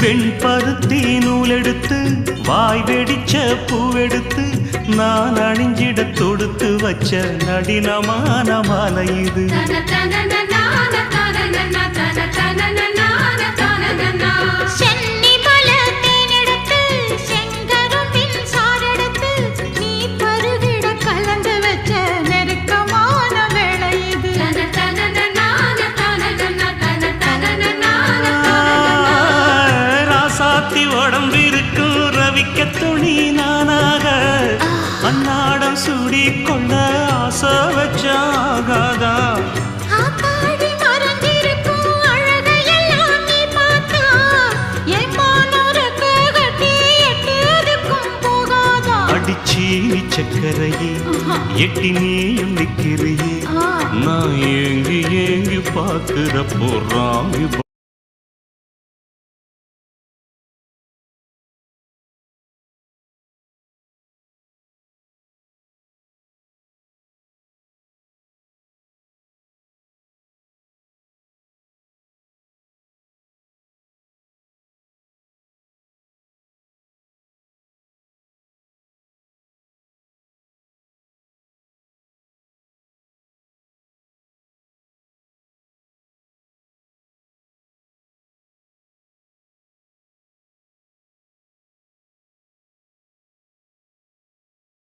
வெண்பருத்தி நூலெடுத்து வாய் வெடிச்ச பூவெடுத்து நான் அணிஞ்சிட தொடுத்து வச்ச நடினமான மாலை இது. உடம்பிருக்கும் ரவிக்க துணி நானாக அன்னாடம் சூடி கொள்ள ஆசை வச்சாகாதா. அடிச்சி சக்கரையே எட்டி நீயும் நிக்கிறியே நான் ஏங்கி ஏங்கி பார்க்கிறப்போ ராமி